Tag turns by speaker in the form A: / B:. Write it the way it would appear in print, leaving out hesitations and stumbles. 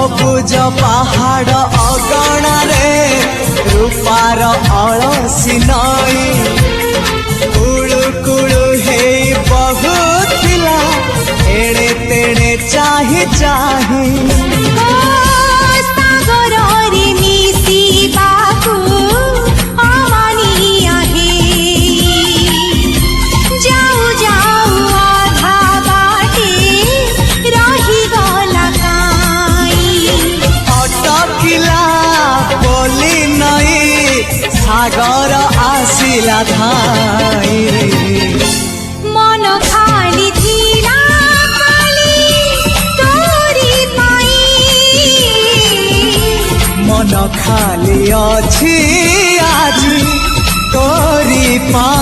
A: सबुज पहाड़ अगणारे रूपार अलसी नई कुळु कुळु हे बहुथिला एड़े तेड़े चाही चाही सागर आसिला धाई
B: मन खाली थिला खाली तोरी पाई
A: मन खाली अछि आज तोरी पाई।